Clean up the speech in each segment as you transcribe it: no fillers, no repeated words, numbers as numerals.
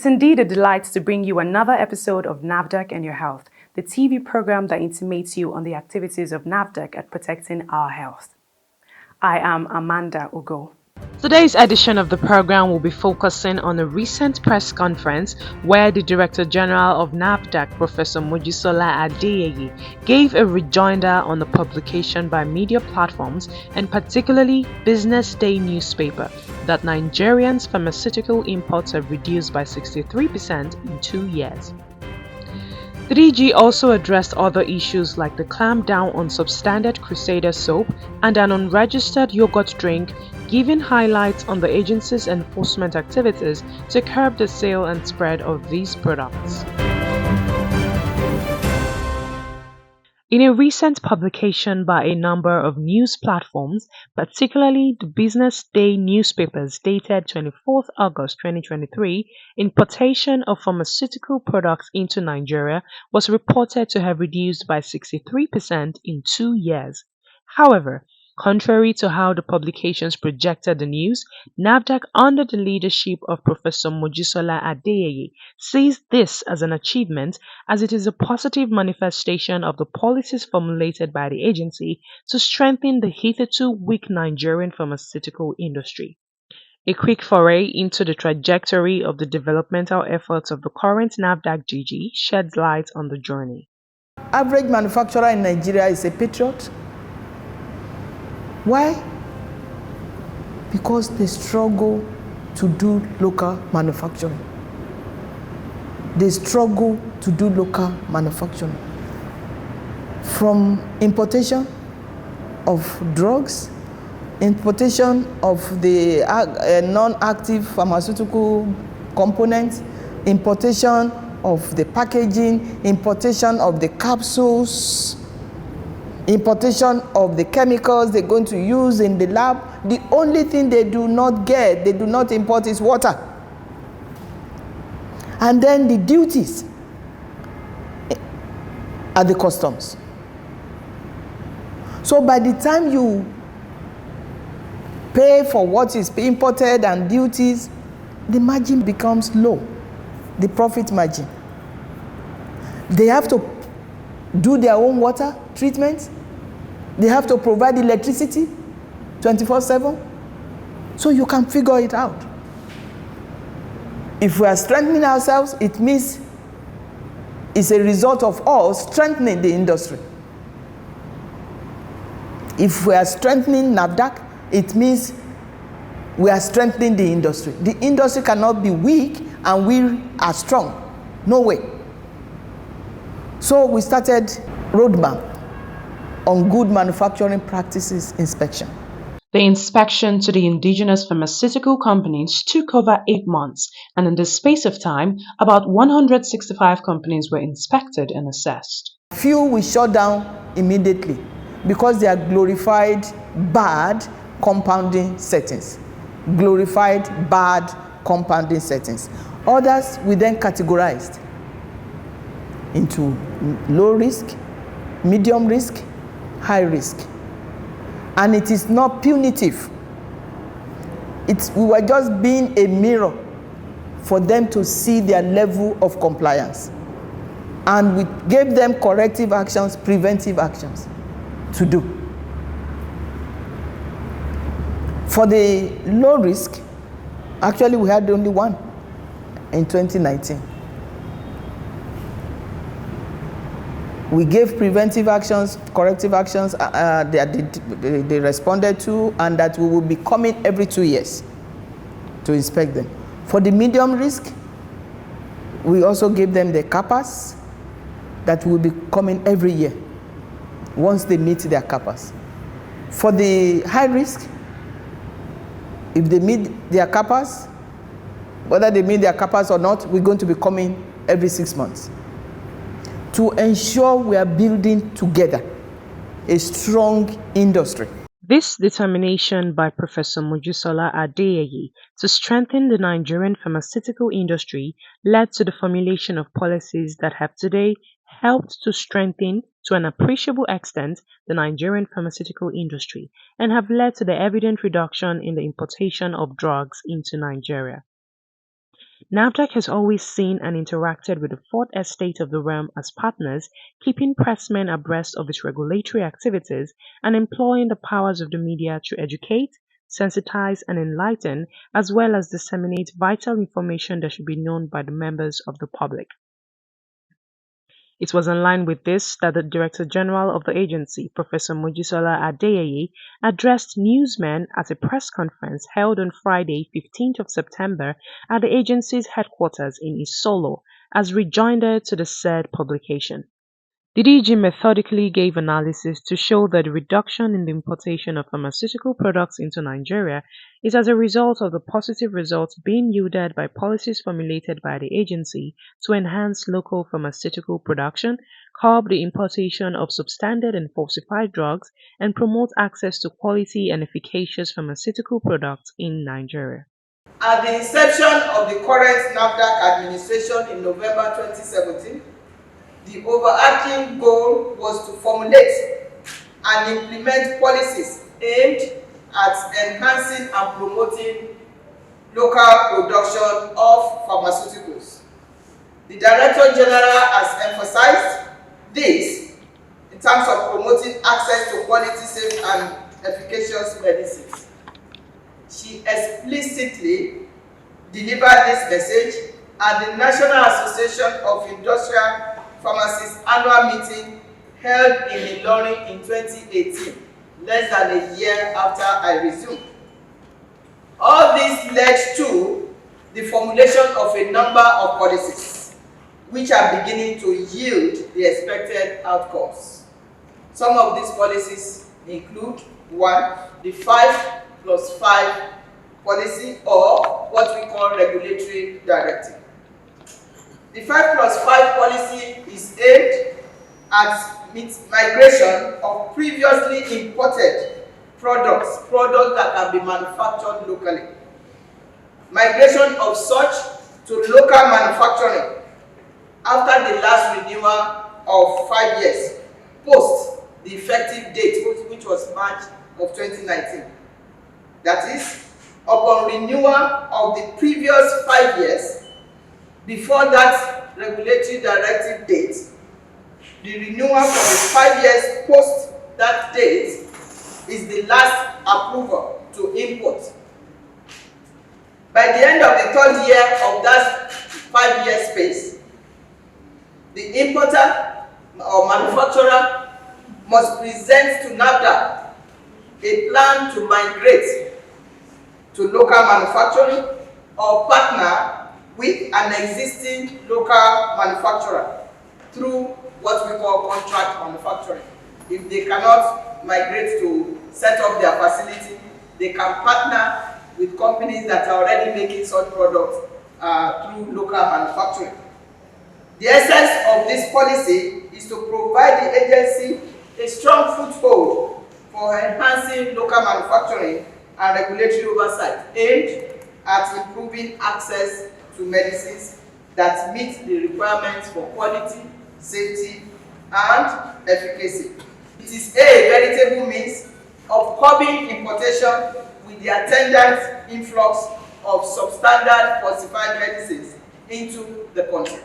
It's indeed a delight to bring you another episode of NAFDAC and Your Health, the TV program that intimates you on the activities of NAFDAC at protecting our health. I am Amanda Ugo. Today's edition of the program will be focusing on a recent press conference where the Director General of NAFDAC, Professor Mojisola Adeyeye, gave a rejoinder on the publication by media platforms and particularly Business Day newspaper that Nigerians' pharmaceutical imports have reduced by 63% in 2 years. The DG also addressed other issues like the clampdown on substandard Crusader soap and an unregistered yogurt drink, giving highlights on the agency's enforcement activities to curb the sale and spread of these products. In a recent publication by a number of news platforms, particularly the Business Day newspapers dated 24th August 2023, importation of pharmaceutical products into Nigeria was reported to have reduced by 63% in 2 years. However, contrary to how the publications projected the news, NAFDAC, under the leadership of Professor Mojisola Adeyeye, sees this as an achievement as it is a positive manifestation of the policies formulated by the agency to strengthen the hitherto weak Nigerian pharmaceutical industry. A quick foray into the trajectory of the developmental efforts of the current NAFDAC DG sheds light on the journey. Average manufacturer in Nigeria is a patriot. Why? Because they struggle to do local manufacturing. They struggle to do local manufacturing. From importation of drugs, importation of the non-active pharmaceutical components, importation of the packaging, importation of the capsules, importation of the chemicals they're going to use in the lab. The only thing they do not import is water. And then the duties at the customs. So by the time you pay for what is imported and duties, the margin becomes low, the profit margin. They have to do their own water treatment. They have to provide electricity 24/7. So you can figure it out. If we are strengthening ourselves, it means it's a result of us strengthening the industry. If we are strengthening NAFDAC, it means we are strengthening the industry. The industry cannot be weak and we are strong. No way. So we started roadmap on good manufacturing practices inspection. The inspection to the indigenous pharmaceutical companies took over 8 months, and in the space of time, about 165 companies were inspected and assessed. Few we shut down immediately because they are glorified bad compounding settings. Glorified bad compounding settings. Others we then categorized into low risk, medium risk, high risk. And it is not punitive. We were just being a mirror for them to see their level of compliance. And we gave them corrective actions, preventive actions to do. For the low risk, actually we had only one in 2019. We gave preventive actions, corrective actions they responded to, and that we will be coming every 2 years to inspect them. For the medium risk, we also gave them the CAPAs that will be coming every year once they meet their CAPAs. For the high risk, if they meet their CAPAs, whether they meet their CAPAs or not, we're going to be coming every 6 months to ensure we are building together a strong industry. This determination by Professor Mojisola Adeyeye to strengthen the Nigerian pharmaceutical industry led to the formulation of policies that have today helped to strengthen, to an appreciable extent, the Nigerian pharmaceutical industry and have led to the evident reduction in the importation of drugs into Nigeria. NAFDAC has always seen and interacted with the fourth estate of the realm as partners, keeping pressmen abreast of its regulatory activities and employing the powers of the media to educate, sensitize, and enlighten, as well as disseminate vital information that should be known by the members of the public. It was in line with this that the Director General of the agency, Professor Mojisola Adeyeye, addressed newsmen at a press conference held on Friday, 15th of September, at the agency's headquarters in Isolo, as rejoinder to the said publication. The DG methodically gave analysis to show that the reduction in the importation of pharmaceutical products into Nigeria is as a result of the positive results being yielded by policies formulated by the agency to enhance local pharmaceutical production, curb the importation of substandard and falsified drugs, and promote access to quality and efficacious pharmaceutical products in Nigeria. At the inception of the current NAFDAC administration in November 2017, the overarching goal was to formulate and implement policies aimed at enhancing and promoting local production of pharmaceuticals. The Director General has emphasized this in terms of promoting access to quality, safe, and efficacious medicines. She explicitly delivered this message at the National Association of Industrial Pharmacists annual meeting held in Ilorin in 2018, less than a year after I resumed. All this led to the formulation of a number of policies, which are beginning to yield the expected outcomes. Some of these policies include 1. The 5+5 policy, or what we call regulatory directive. The 5+5 policy is aimed at migration of previously imported products that can be manufactured locally. Migration of such to local manufacturing after the last renewal of 5 years, post the effective date, which was March of 2019. That is, upon renewal of the previous 5 years, before that regulatory directive date, the renewal for the 5 years post that date is the last approval to import. By the end of the 3rd year of that 5-year space, the importer or manufacturer must present to NAFDAC a plan to migrate to local manufacturing or partner with an existing local manufacturer through what we call contract manufacturing. If they cannot migrate to set up their facility, they can partner with companies that are already making such products through local manufacturing. The essence of this policy is to provide the agency a strong foothold for enhancing local manufacturing and regulatory oversight aimed at improving access to medicines that meet the requirements for quality, safety, and efficacy. It is a veritable means of curbing importation with the attendant influx of substandard falsified medicines into the country.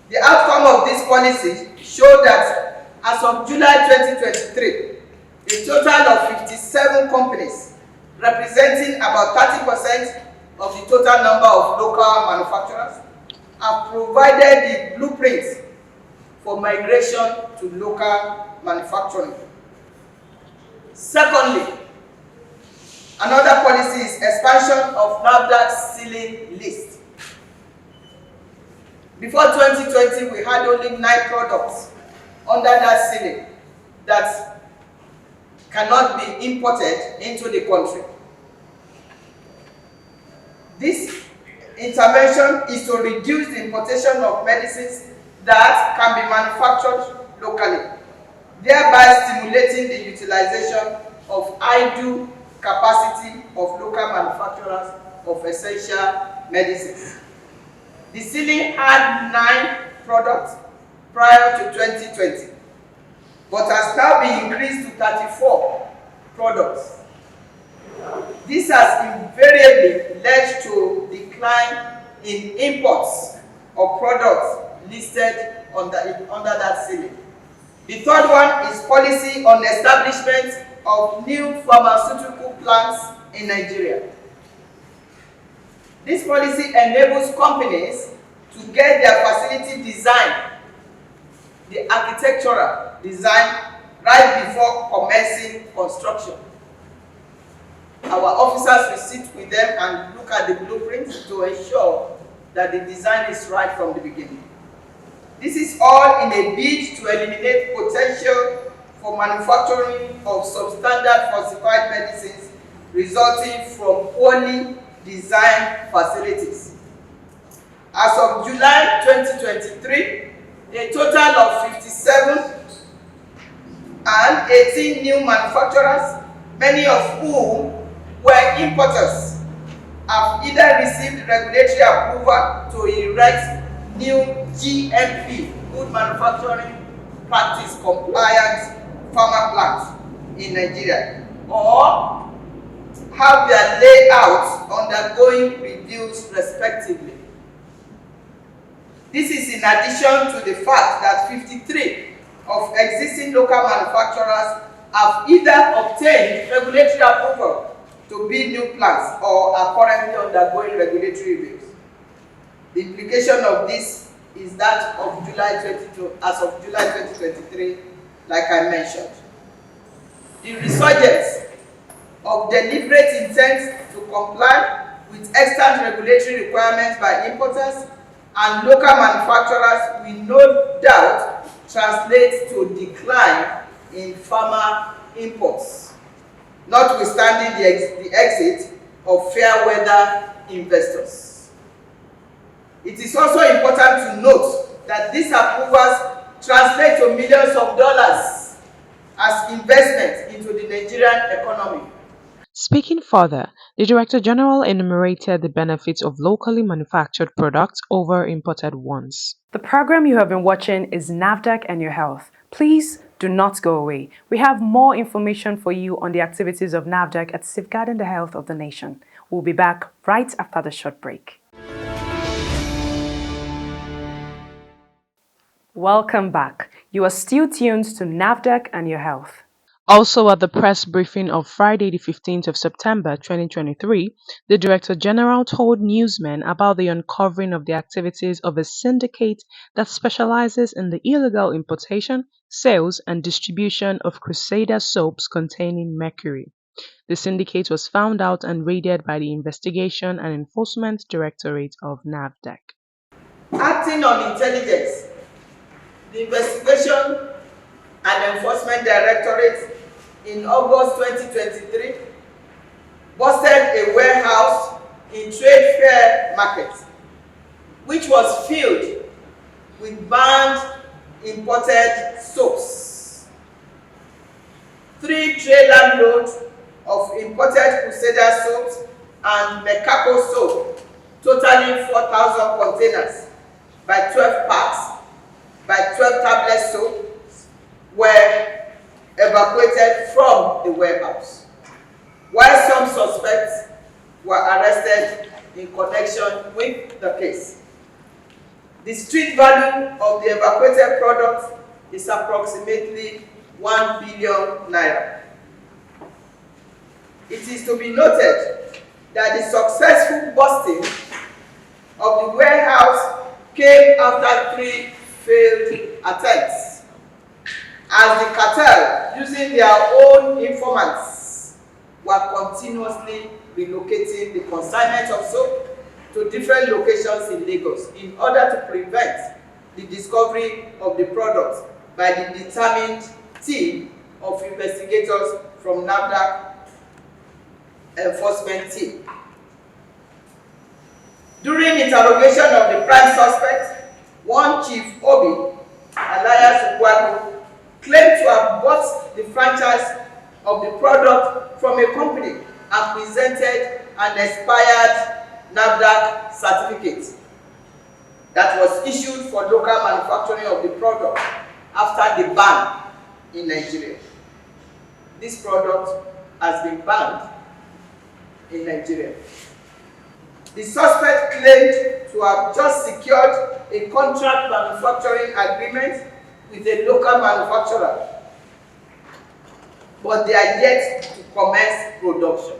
The outcome of this policy showed that as of July 2023, a total of 57 companies representing about 30% of the total number of local manufacturers have provided the blueprints for migration to local manufacturing. Secondly, another policy is expansion of NAFDAC's ceiling list. Before 2020, we had only 9 products under that ceiling that cannot be imported into the country. This intervention is to reduce the importation of medicines that can be manufactured locally, thereby stimulating the utilization of idle capacity of local manufacturers of essential medicines. The ceiling had 9 products prior to 2020, but has now been increased to 34 products. This has invariably led to decline in imports of products listed under that ceiling. The third one is policy on establishment of new pharmaceutical plants in Nigeria. This policy enables companies to get their facility design, the architectural design, right before commencing construction. Our officers will sit with them and look at the blueprints to ensure that the design is right from the beginning. This is all in a bid to eliminate potential for manufacturing of substandard falsified medicines resulting from poorly designed facilities. As of July 2023, a total of 57 and 18 new manufacturers, many of whom were importers, have either received regulatory approval to erect new GMP, Good Manufacturing Practice compliant pharma plants in Nigeria, or have their layouts undergoing reviews respectively. This is in addition to the fact that 53 of existing local manufacturers have either obtained regulatory approval to build new plants or are currently undergoing regulatory reviews. The implication of this is that of as of July 2023, like I mentioned. The resurgence of deliberate intent to comply with extant regulatory requirements by importers and local manufacturers will no doubt translate to a decline in pharma imports, notwithstanding the exit of fair weather investors. It is also important to note that these approvals translate to millions of dollars as investment into the Nigerian economy. Speaking further, the Director General enumerated the benefits of locally manufactured products over imported ones. The program you have been watching is NAFDAC and Your Health. Please do not go away. We have more information for you on the activities of NAFDAC at safeguarding the health of the nation. We'll be back right after the short break. Welcome back. You are still tuned to NAFDAC and Your Health. Also at the press briefing of Friday the 15th of September 2023, the Director General told newsmen about the uncovering of the activities of a syndicate that specializes in the illegal importation, sales and distribution of Crusader soaps containing mercury. The syndicate was found out and raided by the Investigation and Enforcement Directorate of NAFDAC. Acting on intelligence, the Investigation and Enforcement Directorate in August 2023 busted a warehouse in Trade Fair Market, which was filled with banned imported soaps. 3 trailer loads of imported Crusader soaps and Mekako soap, totaling 4,000 containers by 12 packs, by 12 tablet soaps, were evacuated from the warehouse, while some suspects were arrested in connection with the case. The street value of the evacuated product is approximately 1 billion naira. It is to be noted that the successful busting of the warehouse came after 3 failed attempts, as the cartel, using their own informants, were continuously relocating the consignment of soap to different locations in Lagos in order to prevent the discovery of the product by the determined team of investigators from NAFDAC enforcement team. During interrogation of the prime suspect, one Chief Obi, alias Ugwago, claimed to have bought the franchise of the product from a company and presented an expired NAFDAC certificate that was issued for local manufacturing of the product after the ban in Nigeria. This product has been banned in Nigeria. The suspect claimed to to have just secured a contract manufacturing agreement with a local manufacturer, but they are yet to commence production.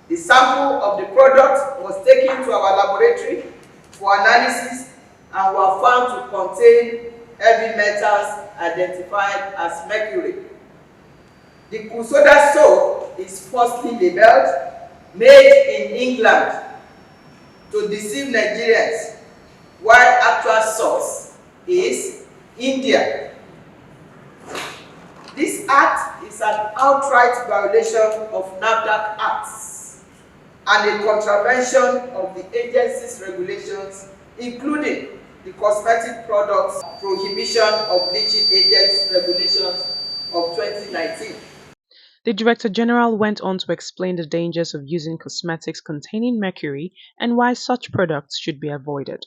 The sample of the product was taken to our laboratory for analysis and were found to contain heavy metals identified as mercury. The Mojisola soap is falsely labeled, made in England, to deceive Nigerians, while actual source is India. This act is an outright violation of NAFDAC Acts and a contravention of the agency's regulations, including the Cosmetic Products Prohibition of Bleaching Agents Regulations of 2019. The Director General went on to explain the dangers of using cosmetics containing mercury and why such products should be avoided.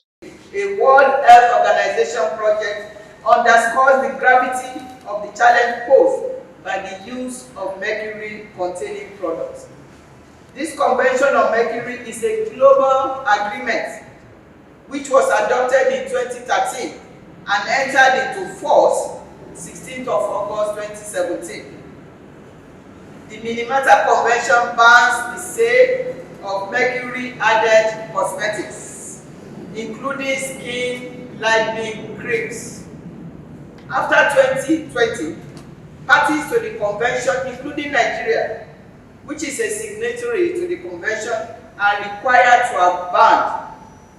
A World Health Organization project underscores the gravity of the challenge posed by the use of mercury-containing products. This Convention on Mercury is a global agreement which was adopted in 2013 and entered into force 16th of August 2017. The Minamata Convention bans the sale of mercury-added cosmetics, including skin lightening creams. After 2020, parties to the convention, including Nigeria, which is a signatory to the convention, are required to have banned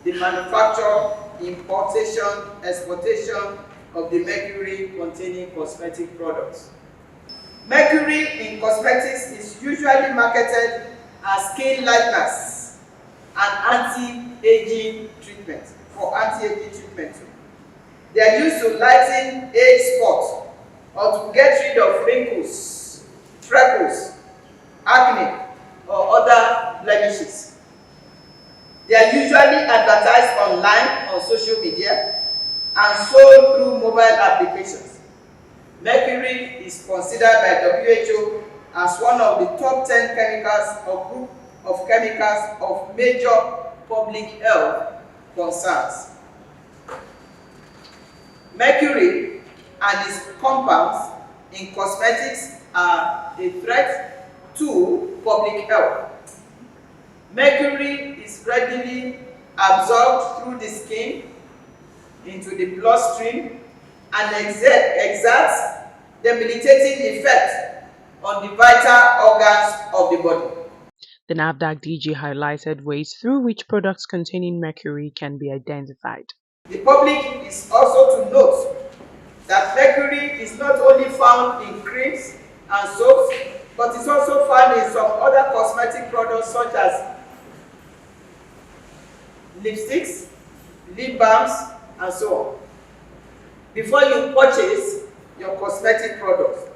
the manufacture, importation, exportation of the mercury-containing cosmetic products. Mercury in cosmetics is usually marketed as skin lighteners and anti-aging treatment, for anti-aging treatment. They are used to lighten age spots or to get rid of wrinkles, freckles, acne, or other blemishes. They are usually advertised online on social media and sold through mobile applications. Mercury is considered by WHO as one of the top 10 chemicals or group of chemicals of major public health concerns. Mercury and its compounds in cosmetics are a threat to public health. Mercury is readily absorbed through the skin into the bloodstream and exerts debilitating effect on the vital organs of the body. The NAFDAC DG highlighted ways through which products containing mercury can be identified. The public is also to note that mercury is not only found in creams and soaps, but is also found in some other cosmetic products such as lipsticks, lip balms, and so on. Before you purchase your cosmetic products,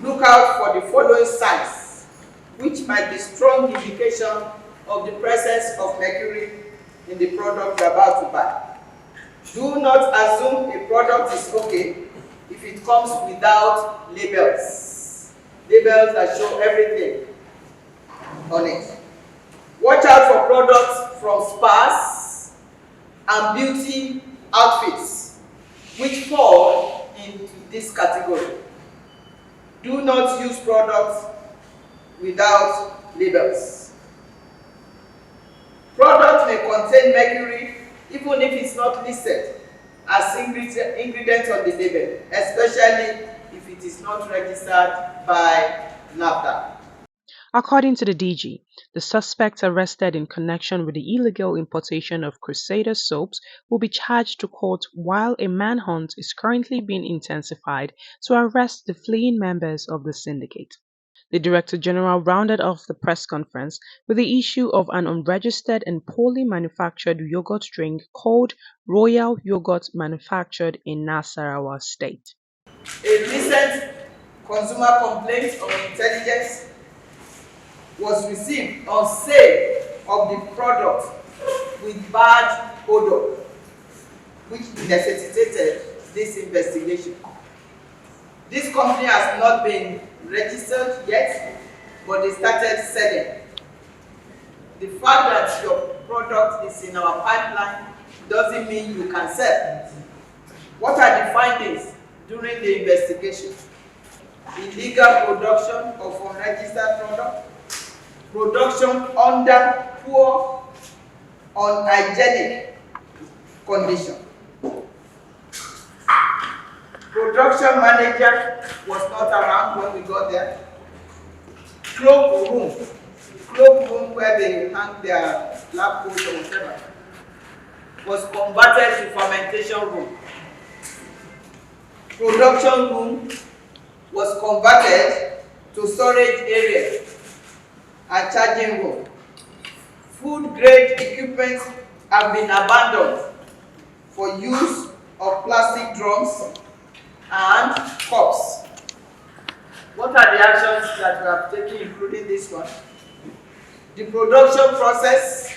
look out for the following signs, which might be strong indication of the presence of mercury in the product you are about to buy. Do not assume a product is okay if it comes without labels. Labels that show everything on it. Watch out for products from spas and beauty outfits, which fall into this category. Do not use products without labels. Products may contain mercury even if it's not listed as ingredient on the label, especially if it is not registered by NAFDAC. According to the DG, the suspects arrested in connection with the illegal importation of Crusader soaps will be charged to court, while a manhunt is currently being intensified to arrest the fleeing members of the syndicate. The Director General rounded off the press conference with the issue of an unregistered and poorly manufactured yogurt drink called Royal Yogurt, manufactured in Nasarawa State. A recent consumer complaint of intelligence was received on sale of the product with bad odor, which necessitated this investigation. This company has not been registered yet, but they started selling. The fact that your product is in our pipeline doesn't mean you can sell. What are the findings during the investigation? Illegal production of unregistered product, production under poor, unhygienic condition. Production manager was not around when we got there. Cloakroom where they hang their lab coats or whatever, was converted to fermentation room. Production room was converted to storage area and charging room. Food grade equipment have been abandoned for use of plastic drums and cups. What are the actions that we have taken, including this one? The production process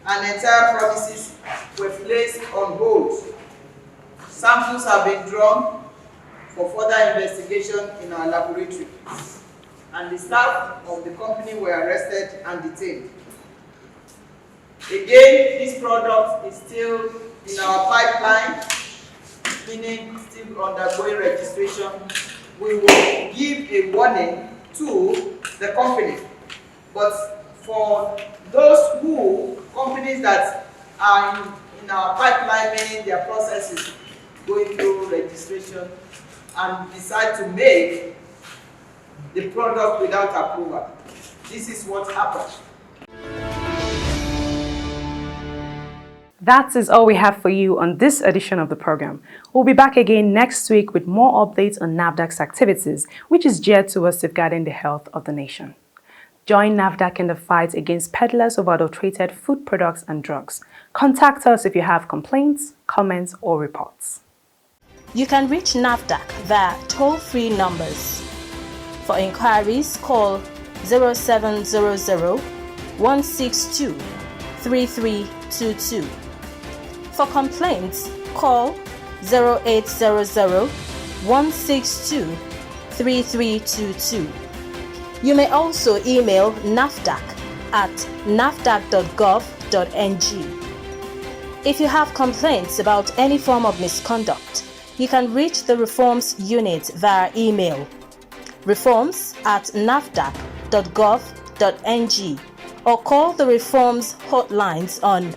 and entire premises were placed on hold. Samples have been drawn for further investigation in our laboratory, and the staff of the company were arrested and detained. Again, this product is still in our pipeline, meaning still undergoing registration. We will give a warning to the company, but for those companies that are in our pipeline, meaning their process is going through registration, and decide to make the product without approval. This is what happened. That is all we have for you on this edition of the program. We'll be back again next week with more updates on NAFDAC's activities, which is geared towards safeguarding the health of the nation. Join NAFDAC in the fight against peddlers of adulterated food products and drugs. Contact us if you have complaints, comments, or reports. You can reach NAFDAC via toll-free numbers. For inquiries, call 0700 162 3322. For complaints, call 0800 162 3322. You may also email NAFDAC at nafdac.gov.ng. If you have complaints about any form of misconduct, you can reach the Reforms Unit via email, reforms@nafdac.gov.ng, or call the Reforms hotlines on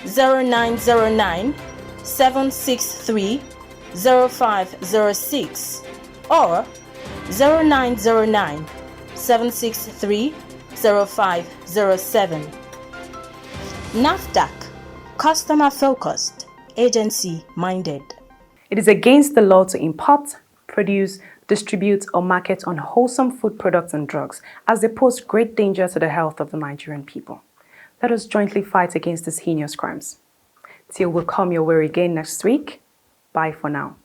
0909 763 0506 or 0909 763 0507. NAFDAC, customer focused, agency minded. It is against the law to import, produce, distribute, or market unwholesome food products and drugs, as they pose great danger to the health of the Nigerian people. Let us jointly fight against these heinous crimes. Till we come your way again next week. Bye for now.